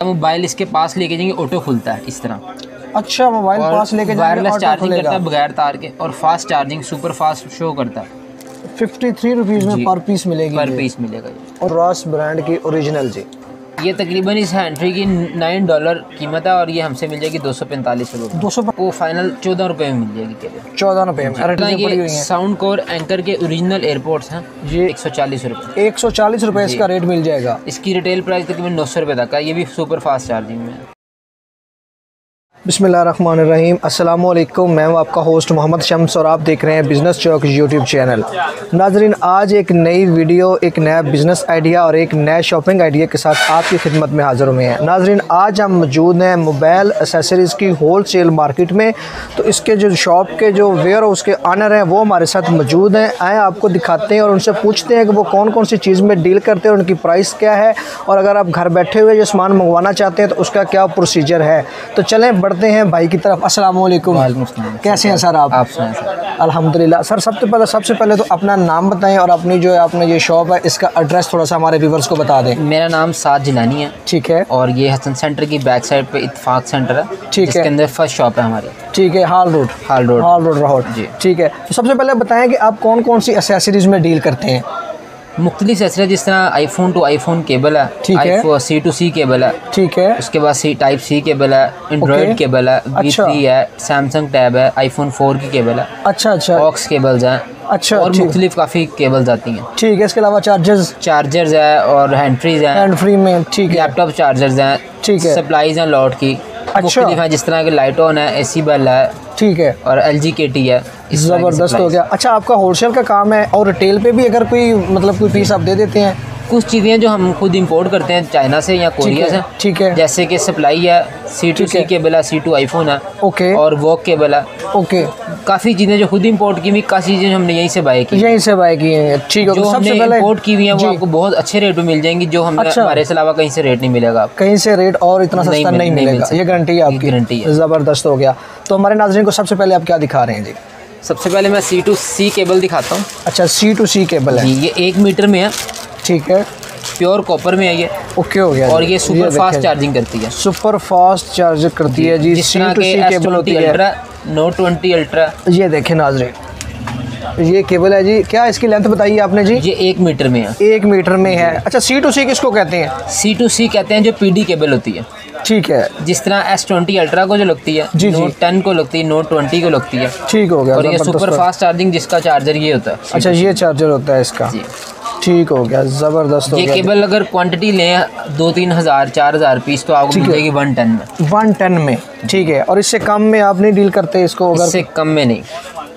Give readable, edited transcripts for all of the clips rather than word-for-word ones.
Mobile इसके पास लेके जाएंगे ऑटो खुलता है इस तरह। अच्छा, मोबाइल पास लेके जाएंगे वायरलेस चार्जिंग करता है बगैर तार के और fast charging super fast show करता है। 53 रुपीज़ में पर पीस मिलेगी, पर पीस मिलेगा ये। और रॉस ब्रांड की ओरिजिनल जी। ये तकरीबन इस हैंड्री की $9 कीमत है और ये हमसे मिल जाएगी 245 रुपये। 200 वो फाइनल 14 रुपये में मिल जाएगी केवल। 14 रुपये में। ये साउंड कोर एंकर के ओरिजिनल एयरपोर्ट्स हैं, ये 140 रुपये। 140 रुपये इसका रेट मिल जाएगा। इसकी रिटेल प्राइस तकरीबन 900 रुपये तक है। ये भी सुपर फास्ट चार्जिंग में है। बिस्मिल्लाहिर्रहमानिर्रहीम, अस्सलाम वालेकुम। मैं हूं आपका होस्ट मोहम्मद शम्स और आप देख रहे हैं बिज़नेस चौक यूट्यूब चैनल। नाजरीन, आज एक नई वीडियो, एक नया बिज़नेस आइडिया और एक नया शॉपिंग आइडिया के साथ आपकी खिदमत में हाज़िर हुए हैं। नाजरीन, आज हम मौजूद हैं मोबाइल एसेसरीज़ की होल सेल मार्केट में। तो इसके जो शॉप के जो वेयर हाउस के ऑनर हैं वो हमारे साथ मौजूद हैं। आए आपको दिखाते हैं और उनसे पूछते हैं कि वो कौन कौन सी चीज़ में डील करते हैं और उनकी प्राइस क्या है, और अगर आप घर बैठे हुए जो सामान मंगवाना चाहते हैं तो उसका क्या प्रोसीजर है। तो चलें बढ़ते हैं भाई की तरफ। अस्सलाम वालेकुम। कैसे हैं सर आप? सुनाएं सर? अल्हम्दुलिल्लाह। सर सबसे पहले तो अपना नाम बताएं और अपनी जो है आपने ये शॉप है इसका एड्रेस थोड़ा सा हमारे व्यूवर्स को बता दें। मेरा नाम साद जिलानी है। ठीक है। और ये हसन सेंटर की बैक साइड पे इत्तेफाक सेंटर है। ठीक है। इसके अंदर फर्स्ट शॉप है हमारी। ठीक है। हाल रोड लाहौर जी। ठीक है। तो सबसे पहले बताएं कि आप कौन कौन सी एसेसरीज में डील करते हैं? मुख्तलिफ एसेसरीज, जिस तरह आईफोन टू आईफोन केबल है, ठीक है, C2C केबल है, ठीक है, उसके बाद टाइप C केबल है, एंड्रॉयड केबल है, B3 है, सैमसंग टैब है, iPhone 4 की केबल है। अच्छा। ऑक्स केबल्स हैं। अच्छा। और मुख्तलिफ काफ़ी केबल्स आती हैं। ठीक है। इसके अलावा चार्जर्स है और हैंड फ्री में। ठीक है। लैपटॉप चार्जर्स हैं। ठीक है। सप्लाईज हैं लॉट की। अच्छा। है जिस तरह के लाइटॉन है, AC बेल है। ठीक है। और LG KT है। ज़बरदस्त हो गया। अच्छा, आपका होलसेल का काम है और रिटेल पे भी अगर कोई कोई पीस आप दे देते हैं? कुछ चीज़ें जो हम खुद इंपोर्ट करते हैं चाइना से या कोरिया से। ठीक है। जैसे कि सप्लाई है, C2C केबल है, C2 आईफोन है। ओके। और वॉक केबल है। ओके। काफ़ी चीज़ें जो खुद इंपोर्ट की हुई, काफ़ी चीज़ें हमने यहीं से बाय की हैं। ठीक है। जो हमने इंपोर्ट की हुई है वो आपको बहुत अच्छे रेट में मिल जाएंगी, जो हमें हमारे से अलावा कहीं से रेट नहीं मिलेगा। कहीं से रेट और इतना सस्ता नहीं मिलेगा। ये गारंटी है आपकी? गारंटी है। ज़बरदस्त हो गया। तो हमारे नाज़रीन को सबसे पहले आप क्या दिखा रहे हैं जी? सबसे पहले मैं C2C केबल दिखाता हूँ। अच्छा, C2C केबल है। ये 1 मीटर में है। ठीक है। प्योर कॉपर में है ये। ओके हो गया। और ये सुपर फास्ट चार्जिंग करती है। सुपर फास्ट चार्ज करती है जी। C2C केबल होती है। Note 20 ultra. ये देखें नाज़रीन, ये केबल है जी। क्या इसकी लेंथ बताई आपने जी? ये 1 मीटर में है। 1 मीटर में है। अच्छा, C2C किसको कहते हैं? C2C कहते हैं जो PD केबल होती है। ठीक है। जिस तरह S20 अल्ट्रा को जो लगती है, Note 10 को लगती है, Note 20 को लगती है। ठीक हो गया। और ये सुपर फास्ट चार्जिंग जिसका चार्जर ये होता है। अच्छा, ये चार्जर होता है इसका। ठीक हो गया। ज़बरदस्त हो गया। ये केबल अगर क्वांटिटी लें 2-3 हज़ार 4,000 पीस तो आपको मिल जाएगी 110 में। 110 में। ठीक है। और इससे कम में आप नहीं डील करते इसको? इससे कम में नहीं।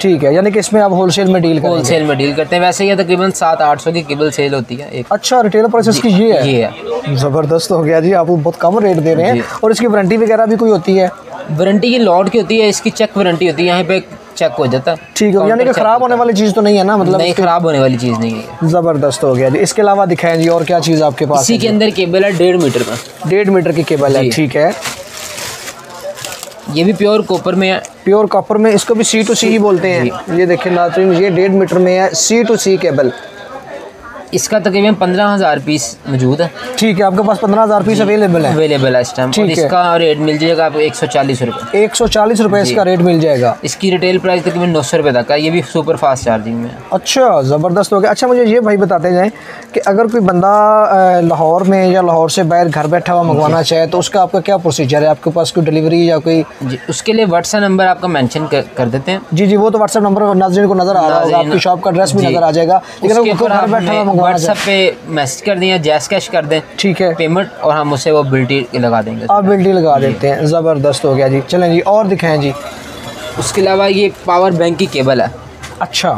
ठीक है। यानी कि इसमें आप होलसेल में डील करते हैं। वैसे ये तकरीबन 700-800 की केबल सेल होती है एक। अच्छा, रिटेल प्राइस इसकी ये है। ज़बरदस्त हो गया जी। आप बहुत कम रेट दे रहे हैं। और इसकी वारंटी वगैरह भी कोई होती है? वारंटी की लॉट की होती है, इसकी चेक वारंटी होती है, यहाँ पे चेक हो जाता है। ठीक है। यानी कि ख़राब होने वाली चीज़ तो नहीं है ना? नहीं, ख़राब होने वाली चीज़ नहीं है। ज़बरदस्त हो गया जी। इसके अलावा दिखाएं जी और क्या चीज़ आपके पास? इसी के अंदर केबल है 1.5 मीटर का। 1.5 मीटर की केबल है। ठीक है। ये भी प्योर कॉपर में है। प्योर कॉपर में, इसको भी C2C ही बोलते हैं। ये देखें नाज़रीन, ये 1.5 मीटर में है, C2C केबल। इसका तकरीबन 15,000 पीस मौजूद है। ठीक है। आपके पास 15,000 पीस अवेलेबल है इस टाइम। और इसका रेट मिल जाएगा आपको 140 रुपये। 140 रुपये इसका रेट मिल जाएगा। इसकी रिटेल प्राइस तकरीबन 900 रुपये तक है। ये भी सुपर फास्ट चार्जिंग में है। अच्छा, ज़बरदस्त हो गया। अच्छा, मुझे ये भाई बताते जाएं कि अगर कोई बंदा लाहौर में या लाहौर से बाहर घर बैठा हुआ मंगवाना चाहे तो उसका आपका क्या प्रोसीजर है? आपके पास कोई डिलीवरी या कोई? जी, उसके लिए व्हाट्सएप नंबर आपका मेंशन कर देते हैं। जी, वो तो व्हाट्सएप नंबर नाज़रीन को नज़र आ रहा होगा, आपकी शॉप का एड्रेस भी नज़र आ जाएगा। लेकिन घर बैठा हुआ मंगवाना पे मैसेज कर दें या जैस कैश कर दें। ठीक है। पेमेंट और हम उसे वो बिल्टी लगा देंगे। आप बिल्टी लगा देते हैं। ज़बरदस्त हो गया जी। चलें जी और दिखाएं जी। उसके अलावा ये पावर बैंक की केबल है। अच्छा,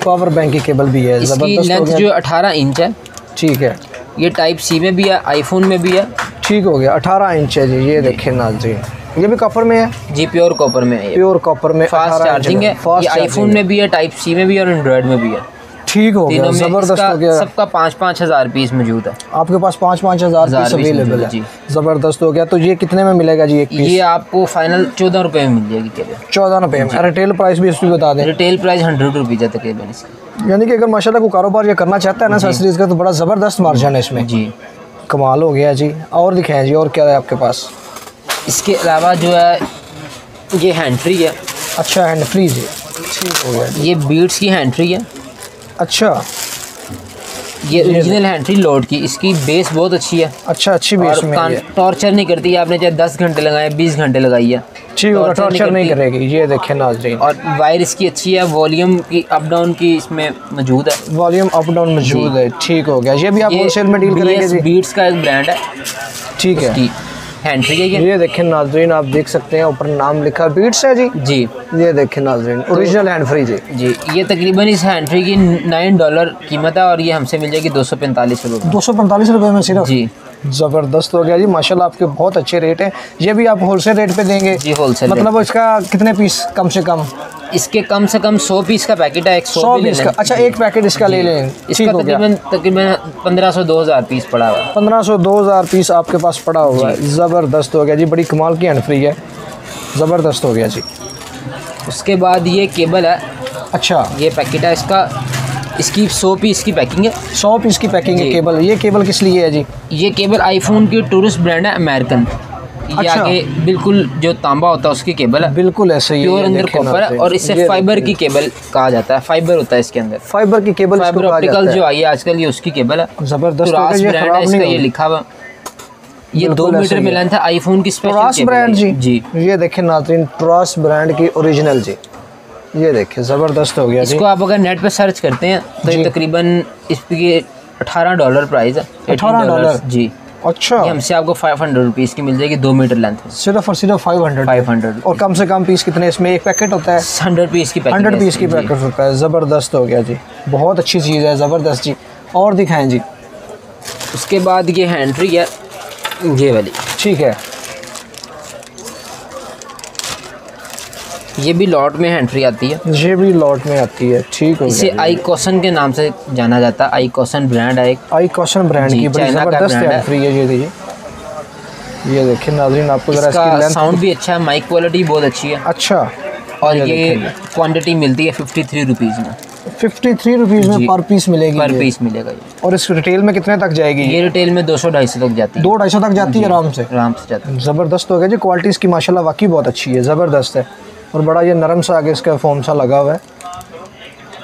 पावर बैंक की केबल भी है। इसकी लेंथ जो 18 इंच है। ठीक है। ये टाइप C में भी है, आईफोन में भी है। ठीक हो गया। 18 इंच है जी। ये देखें नाज़रीन, ये भी कॉपर में है जी। प्योर कॉपर में है। प्योर कॉपर में फास्ट चार्जिंग है। ये आईफोन में भी है, टाइप C में भी है और एंड्रॉयड में भी है। ठीक हो गया। ज़बरदस्त हो गया। सबका 5-5 हज़ार पीस मौजूद है। आपके पास 5-5 हज़ार पीस अवेलेबल है। ज़बरदस्त हो गया। तो ये कितने में मिलेगा जी एक पीस? ये आपको फाइनल 14 रुपये में मिल जाएगी केबल। 14 रुपये में। रिटेल प्राइस भी इसकी बता दें। रिटेल प्राइस 100 रुपीज़ है तकरीबन इसकी। यानी कि अगर माशाल्लाह को कारोबार ये करना चाहता है ना एसेसरीज़ का तो बड़ा ज़बरदस्त मार्जिन है इसमें जी। कमाल हो गया जी। और दिखाएं जी, और क्या है आपके पास? इसके अलावा जो है ये हैंड फ्री है। अच्छा, हैंड फ्री जी, ठीक हो गया। ये बीट्स की हैंड फ्री है। अच्छा, ये ओरिजिनल हैंड फ्री लोड की, इसकी बेस बहुत अच्छी है। अच्छा, अच्छी बेस में है। टॉर्चर नहीं करती है, आपने चाहे 10 घंटे लगाए 20 घंटे लगाई है, ठीक होगा, टॉर्चर नहीं करेगी। ये देखें नाज़रीन, और वायर इसकी अच्छी है, वॉल्यूम की अप डाउन की इसमें मौजूद है, वॉल्यूम अप डाउन मौजूद है, ठीक हो गया। ये भी आप होलसेल में डील करेंगे जी? बीट्स का एक ब्रांड है, ठीक है। हैंड फ्री है ये देखें नाज़रीन, आप देख सकते हैं ऊपर नाम लिखा बीट्स है जी। जी, ये देखें नाज़रीन, ओरिजिनल हैंड फ्री जी। जी, ये तकरीबन इस हैंड फ्री की $9 कीमत है, और ये हमसे मिल जाएगी 245 रुपये। 245 रुपये में सिर्फ? जी, ज़बरदस्त हो गया जी, माशाल्लाह आपके बहुत अच्छे रेट हैं। ये भी आप होलसेल रेट पे देंगे? जी, होलसेल। मतलब इसका कितने पीस कम से कम? इसके कम से कम 100 पीस का पैकेट है, 100 पीस का। अच्छा, एक पैकेट इसका ले लें, इसका तकरीबन 1500-2000 पीस पड़ा हुआ है। 1500-2000 पीस आपके पास पड़ा हुआ है। ज़बरदस्त हो गया जी, बड़ी कमाल की हैंड फ्री है, ज़बरदस्त हो गया जी। उसके बाद ये केबल है। अच्छा, ये पैकेट है इसका, इसकी 100 पीस की पैकिंग है। 100 पीस की पैकिंग है केबल। ये केबल किस लिए है जी? ये केबल आईफोन की टूरिस्ट ब्रांड है, अमेरिकन। ये आगे बिल्कुल जो तांबा होता है उसकी केबल है, बिल्कुल ऐसे ही प्योर अंदर कॉपर है, और इससे फाइबर की केबल कहा जाता है। फाइबर होता है इसके अंदर, फाइबर की केबल, फाइबर ऑप्टिकल जो आई है आजकल, ये उसकी केबल है। जबरदस्त ब्रांड है इसका, ये लिखा हुआ। ये 2 मीटर में लेंथ है, आईफोन की स्पेशल ब्रांड जी। जी, ये देखें नाज़रीन, ट्रॉस ब्रांड की ओरिजिनल जी। ये देखें, ज़बरदस्त हो गया। इसको आप अगर नेट पे सर्च करते हैं तो ये तकरीबन इसकी $18 प्राइस है। $18 जी। अच्छा, ये हमसे आपको 500 रुपीज़ की मिल जाएगी, 2 मीटर लेंथ, सिर्फ और सिर्फ 500। और कम से कम पीस कितने इसमें? एक पैकेट होता है 100 पीस की पैकेट, 100 पीस की पैकेट होता है। ज़बरदस्त हो गया जी, बहुत अच्छी चीज़ है, ज़बरदस्त जी। और दिखाएं जी। उसके बाद ये हैंड फ्री है, ये वाली, ठीक है। ये भी लॉट में हैंड फ्री आती है। ये भी लॉट में आती है, ठीक हो गया। इसे आई कॉसन के नाम से जाना जाता है। आई कॉसन ब्रांड है, एक आई कॉसन ब्रांड की बड़ी ज़बरदस्त हैंड फ्री है। ये देखिए, ये देखिए नाज़रीन, आपको जरा इसकी लेंथ, साउंड भी अच्छा है, माइक क्वालिटी बहुत अच्छी है। अच्छा, और ये क्वांटिटी मिलती है 53 रुपीज़ में। 53 रुपीज़ में पर पीस मिलेगी? पर पीस मिलेगा ये। और इस रिटेल में कितने तक जाएगी? ये रिटेल में 200-250 तक जाती है। 200-250 तक जाती है आराम से? आराम से जाती है। ज़बरदस्त हो गया जी, क्वालिटी इसकी माशाल्लाह वाकई बहुत अच्छी है, ज़बरदस्त है। और बड़ा ये नरम सा आगे इसका फोम सा लगा हुआ है।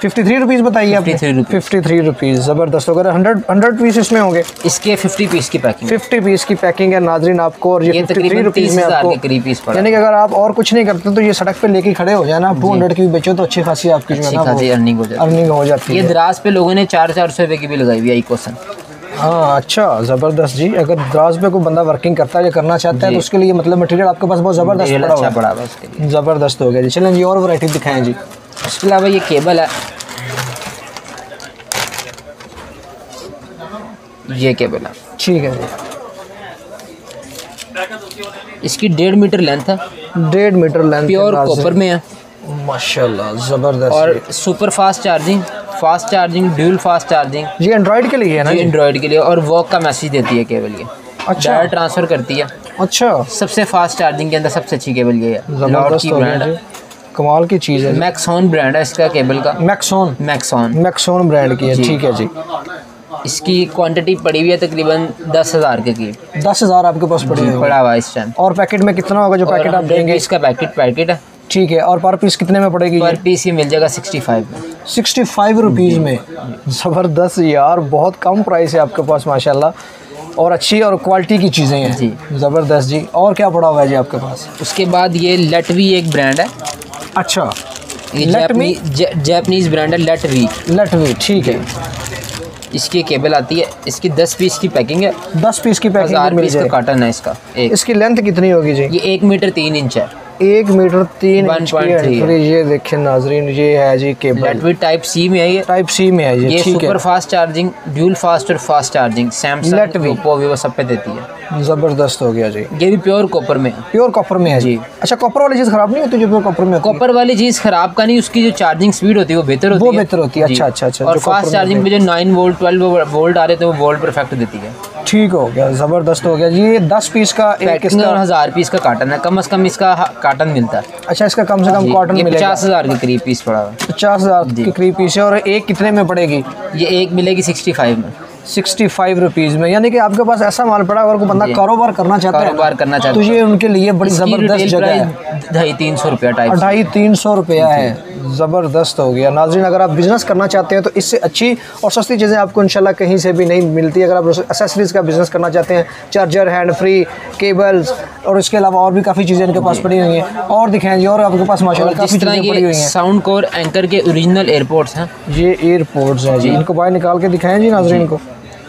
53 रुपीज़ बताइए आपने? 53 रुपीज़, ज़बरदस्त हो गया। 100 पीस इसमें होंगे? इसके 50 पीस की पैकिंग, 50 पीस की पैकिंग है नाजरीन आपको। और ये 53 रुपीज़ में आपको करीब पीस पड़ा। यानी कि अगर आप और कुछ नहीं करते तो ये सड़क पे लेके खड़े हो जाए ना, 200 की भी बेचो तो अच्छी खासी आपकी जो है ना अर्निंग हो जाती है। ये दराज पे लोगों ने 400 रुपये की भी लगाई हुई आई कॉसन। हाँ, अच्छा, ज़बरदस्त जी। अगर दराज पे कोई बंदा वर्किंग करता है या करना चाहता है तो उसके लिए मतलब मटेरियल आपके पास बहुत ज़बरदस्त पड़ा हुआ है। ज़बरदस्त हो गया जी। चलें जी, और वैरायटी दिखाएं जी। उसके अलावा ये केबल है, ये केबल है, ठीक है जी। इसकी 1.5 मीटर लेंथ है, 1.5 मीटर लेंथ, प्योर कॉपर में है माशाल्लाह, ज़बरदस्त। और super fast charging, dual fast charging. ये एंड्रॉइड के लिए है ना? एंड्रॉइड के लिए, और वॉक का मैसेज देती है केबल ये। अच्छा, डायरेक्ट ट्रांसफ़र करती है। अच्छा, सबसे फास्ट चार्जिंग के अंदर सबसे अच्छी केबल ये है। ज़बरदस्त की ब्रांड है, कमाल की चीज़ है। मैक्सॉन ब्रांड है इसका केबल का। मैक्सॉन ब्रांड की है, ठीक है जी। इसकी क्वांटिटी पड़ी हुई है तकरीबन 10,000 के करीब। 10,000 आपके पास पड़ा हुआ इस टाइम। और पैकेट में कितना होगा जो पैकेट आप देंगे? इसका पैकेट है, ठीक है। और पर पीस कितने में पड़ेगी? पर पीस ये मिल जाएगा 65 में। 65 रुपीज़ में, ज़बरदस्त यार, बहुत कम प्राइस है आपके पास माशाल्लाह, और अच्छी और क्वालिटी की चीज़ें हैं जी, ज़बरदस्त जी। और क्या पड़ा हुआ है जी आपके पास? उसके बाद ये लेटवी एक ब्रांड है। अच्छा, ये जापानीज़ ब्रांड है, लेटवी, ठीक है। इसकी केबल आती है, इसकी 10 पीस की पैकिंग है। 10 पीस की पैकिंग, 1000 पीस का कार्टन है इसका। इसकी लेंथ कितनी होगी जी? ये 1 मीटर 3 इंच है। 1 मीटर 3 इंच की। ये देखिए नाजरीन, ये है जी केबल, लेटवी टाइप सी में है। ये टाइप सी में है ये, ठीक है। Super fast charging, dual fast और fast charging Samsung, Oppo, Vivo सब पे देती है। ज़बरदस्त हो गया जी। ये भी प्योर कॉपर में, है जी। अच्छा, कॉपर वाली चीज़ खराब नहीं होती जो प्योर कॉपर में? कॉपर वाली चीज़ खराब का नहीं, उसकी जो चार्जिंग स्पीड होती है वो बेहतर होती है। अच्छा। और फास्ट चार्जिंग पे जो 9 वोल्ट 12 वोल्ट आ रहे थे वो वोल्ट परफेक्ट देती है। ठीक हो गया, ज़बरदस्त हो गया। ये 10 पीस का एक 1000 पीस का कार्टन है, कम से कम इसका कार्टन मिलता है। अच्छा, इसका कम से कम कॉटन मिलेगा। 50,000 के करीब पीस पड़ा हुआ है। 50,000 के करीब पीस है। और एक कितने में पड़ेगी? ये एक मिलेगी 65 में। 65 रुपीज़ में। यानी कि आपके पास ऐसा माल पड़ा, अगर कोई बंदा कारोबार करना चाहता है तो ये उनके लिए बड़ी ज़बरदस्त जगह है। 250-300 रुपया, 250-300 रुपया है, ज़बरदस्त हो गया। नाज़रीन, अगर आप बिज़नेस करना चाहते हैं तो इससे अच्छी और सस्ती चीज़ें आपको इंशाल्लाह कहीं से भी नहीं मिलती। अगर आप एक्सेसरीज़ का बिज़नेस करना चाहते हैं, चार्जर, हैंड फ्री, केबल्स और इसके अलावा और भी काफ़ी चीज़ें इनके पास पड़ी हुई हैं। और दिखाएं जी, और आपके पास माशाल्लाह काफ़ी चीज़ें पड़ी हुई हैं। साउंड कोर एंकर के ओरिजिनल एयरपोर्ट्स हैं, ये एयरपोर्ट्स हैं जी। इनको बाहर निकाल के दिखाएं जी नाज़रीन को।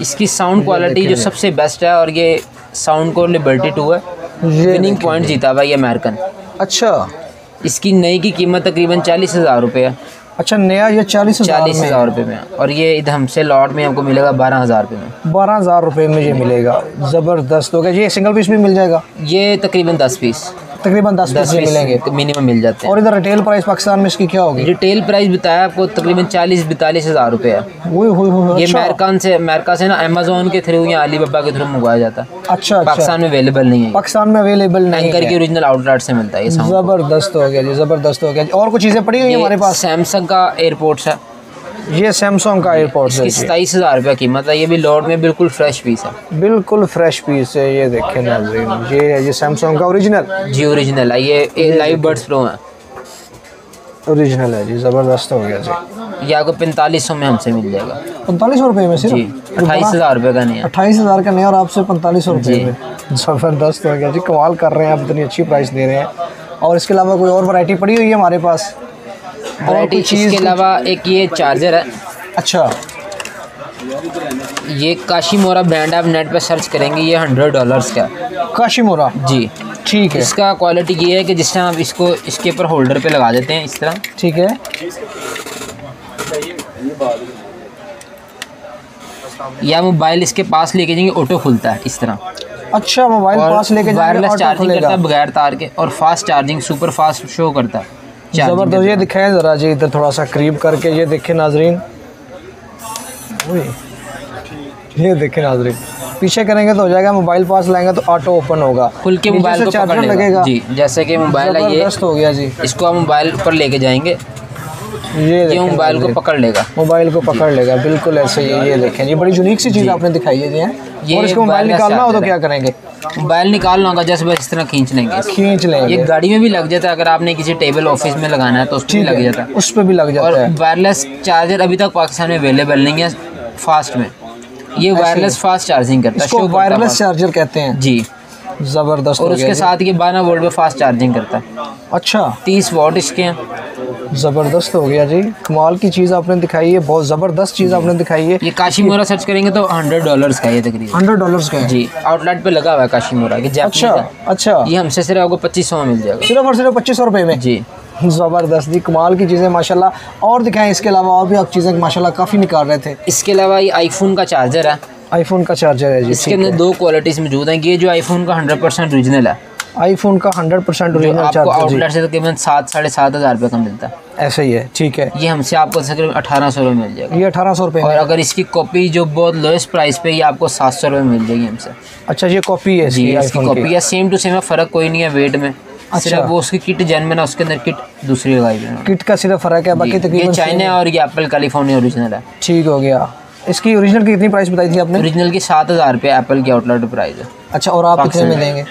इसकी साउंड क्वालिटी जो सबसे बेस्ट है, और ये साउंड कोर लिबर्टी 2 है, विनिंग पॉइंट जीता हुआ ये अमेरिकन। अच्छा, इसकी नई की कीमत तकरीबन 40,000 रुपये है। अच्छा, नया ये 40,000 रुपये में, और ये इधर हमसे लॉट में आपको मिलेगा 12,000 रुपये में। 12,000 रुपये में ये मिलेगा, ज़बरदस्त हो गया। ये सिंगल पीस भी मिल जाएगा? ये तकरीबन 10 पीस पीस मिलेंगे, मिनिमम मिल जाते हैं। और इधर रिटेल प्राइस पाकिस्तान में इसकी क्या होगी? रिटेल प्राइस बताया आपको तकरीबन 40-42,000 रुपये है। ये अमेरिका से ना अमेज़न के थ्रू या अलीबाबा के थ्रू मंगवाया जाता है। अच्छा, पाकिस्तान में अवेलेबल नहीं है। पाकिस्तान में अवेलेबल नहीं है, एंकर के ओरिजिनल आउटलेट से मिलता है। ज़बरदस्त हो गया जी, ज़बरदस्त हो गया। और कुछ चीज़ें पड़ी हुई है हमारे पास? सैमसंग का एयरपोर्ट्स है, ये सैमसंग का एयरपोर्ट है। 27,000 रुपये कीमत है। ये भी लॉट में बिल्कुल फ्रेश पीस है, बिल्कुल फ्रेश पीस है। ये देखें नाज़रीन, ये है ये सैमसंग का ओरिजिनल जी, ओरिजिनल है। ये लाइव बड्स प्रो है, ओरिजिनल है जी, ज़बरदस्त हो गया जी। ये आपको 4500 में हमसे मिल जाएगा। 4500 रुपये में सिर्फ? जी, 28,000 रुपये का नहीं है, 28,000 का नहीं, और आपसे 4500 रुपये में। ज़बरदस्त हो गया जी, कमाल कर रहे हैं आप, इतनी अच्छी प्राइस दे रहे हैं। और इसके अलावा कोई और वैरायटी पड़ी हुई है हमारे पास? वैरायटी इसके अलावा एक ये चार्जर है। अच्छा, ये काशीमोरा ब्रांड, आप नेट पे सर्च करेंगे, ये $100 का। काशीमोरा जी, ठीक है। इसका क्वालिटी ये है कि जिस टाइम आप इसको इसके ऊपर होल्डर पे लगा देते हैं इस तरह, ठीक है, या मोबाइल इसके पास लेके जाएंगे ऑटो खुलता है इस तरह। अच्छा, मोबाइल पास लेके वायरलेस चार्जिंग करता है बगैर तार के, और fast charging, super fast show करता है। ज़बरदस्त। ये दिखाएं ज़रा जी, इधर थोड़ा सा करीब करके, ये देखें नाजरीन, ये देखें नाजरीन, पीछे करेंगे तो हो जाएगा, मोबाइल पास लाएंगे तो ऑटो ओपन होगा, खुल के मोबाइल को चार्जर लगेगा जी। जैसे कि मोबाइल है, ये हो गया जी, इसको आप मोबाइल पर लेके जाएंगे, ये मोबाइल को पकड़ लेगा, मोबाइल को पकड़ लेगा, बिल्कुल ऐसे ही। ये देखें, ये बड़ी यूनिक सी चीज़ आपने दिखाई है जी। और इसको मोबाइल निकालना हो तो क्या करेंगे? मोबाइल निकालना होगा, जैसे बस इस तरह खींच लेंगे। ये गाड़ी में भी लग जाता है, अगर आपने किसी टेबल ऑफिस में लगाना है तो उस पर भी लग जाता है, उस पर भी लग जाता है। और वायरलेस चार्जर अभी तक पाकिस्तान में अवेलेबल नहीं है फास्ट में। ये वायरलेस फास्ट चार्जिंग करता है, इसको वायरलेस चार्जर कहते हैं जी। ज़बरदस्त। और उसके साथ ये 12 वोल्ट पे फास्ट चार्जिंग करता है। अच्छा, 30 वाट इसके हैं। ज़बरदस्त हो गया जी, कमाल की चीज़ आपने दिखाई है, बहुत ज़बरदस्त चीज़ आपने दिखाई है। ये काशीमोरा सर्च करेंगे तो $100 का, ये तकरीबन $100 का है जी। आउटलेट पे लगा हुआ है काशीमोरा के। अच्छा, ये हमसे सिर्फ आपको 2500 में मिल जाएगा, सिर्फ और सिर्फ 2500 रुपये में जी। ज़बरदस्त जी, कमाल की चीज़ें माशाल्लाह। और दिखाएं इसके अलावा, और भी आप चीज़ें माशाल्लाह काफ़ी निकाल रहे थे। इसके अलावा ये आईफोन का चार्जर है, आईफोन का चार्जर है जी। इसके अंदर 2 क्वालिटीज़ मौजूद हैं। ये जो आईफोन का 100% ओरिजिनल है, आईफोन का 100% ओरिजिनल चार्जर आउटलेट से तकरीबन 7-7.5 हज़ार रुपये का मिलता है। ऐसा ही है, ठीक है। ये हमसे आपको तकरीबन 1800 में मिल जाएगा। ये 1800 रुपये। और अगर इसकी कॉपी जो बहुत लोएस्ट प्राइस पे, ये आपको 700 रुपये में मिल जाएगी हमसे। अच्छा, ये कॉपी है जी, इसकी कॉपी है, सेम टू सेम है, फ़र्क कोई नहीं है वेट में। सिर्फ वो उसकी किट जेन्युइन है, उसके अंदर किट दूसरी लगाई हुई है, किट का सिर्फ फ़र्क है, बाकी तकरीबन ये चाइना और ये एप्पल कैलिफोर्निया ओरिजिनल है। ठीक हो गया। इसकी ओरिजिनल की कितनी प्राइस बताई थी आपने? ओरिजिनल की 7,000 रुपये एप्पल की आउटलेट प्राइस है। अच्छा, और आप कितने में देंगे?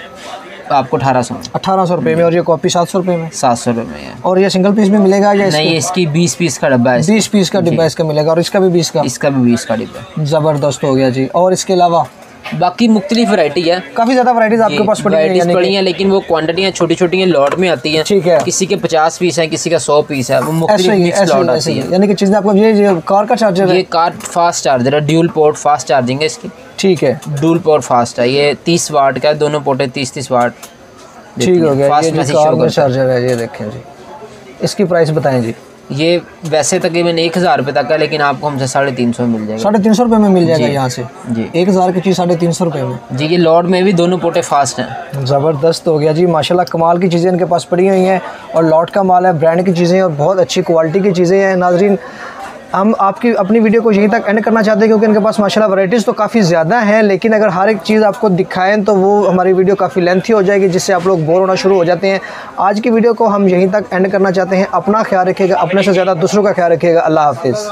आपको 1800 रुपये में। और ये कॉपी 700 रुपये में? 700 रुपये में है। और ये सिंगल पीस में मिलेगा या नहीं? इसकी 20 पीस का डब्बा है। 20 पीस का डिब्बा इसका मिलेगा, और इसका भी 20 का? इसका भी 20 का डिब्बा। ज़बरदस्त हो गया जी। और इसके अलावा बाकी मुख्तलिफ वैरायटी है, काफ़ी ज़्यादा वैराइटीज़ आपके पास पड़ी हैं, लेकिन वो क्वांटिटियाँ छोटी छोटी हैं, लॉट में आती हैं। ठीक है। किसी के 50 पीस हैं, किसी का 100 पीस है, वो मुख्तलिफ लॉट आती है। यानी कि चीज़ें आपको ये कार का चार्जर है? ये कार फास्ट चार्जर है, ड्यूल पोर्ट फास्ट चार्जिंग है इसकी। ठीक है, ड्यूल पोर्ट फास्ट है। ये 30 वाट का है, दोनों पोर्ट 30-30 वाट। ठीक हो गया। ये कार का चार्जर है, ये देखें जी। इसकी प्राइस बताएं जी। ये वैसे तकरीबन 1000 रुपये तक है, लेकिन आपको हमसे 350 में मिल जाएगा। 350 रुपये में मिल जाएगा यहाँ से जी। 1000 की चीज़ 350 रुपये में जी। ये लॉट में भी दोनों पोटे फास्ट हैं। ज़बरदस्त हो गया जी, माशाल्लाह कमाल की चीज़ें इनके पास पड़ी हुई हैं, और लॉट का माल है, ब्रांड की चीज़ें और बहुत अच्छी क्वालिटी की चीज़ें हैं। नाजरीन, हम आपकी अपनी वीडियो को यहीं तक एंड करना चाहते हैं, क्योंकि इनके पास माशाल्लाह वैराइटीज़ तो काफ़ी ज़्यादा हैं, लेकिन अगर हर एक चीज़ आपको दिखाएं तो वो हमारी वीडियो काफ़ी लेंथी हो जाएगी, जिससे आप लोग बोर होना शुरू हो जाते हैं। आज की वीडियो को हम यहीं तक एंड करना चाहते हैं। अपना ख्याल रखिएगा, अपने से ज़्यादा दूसरों का ख्याल रखिएगा। अल्लाह हाफिज़।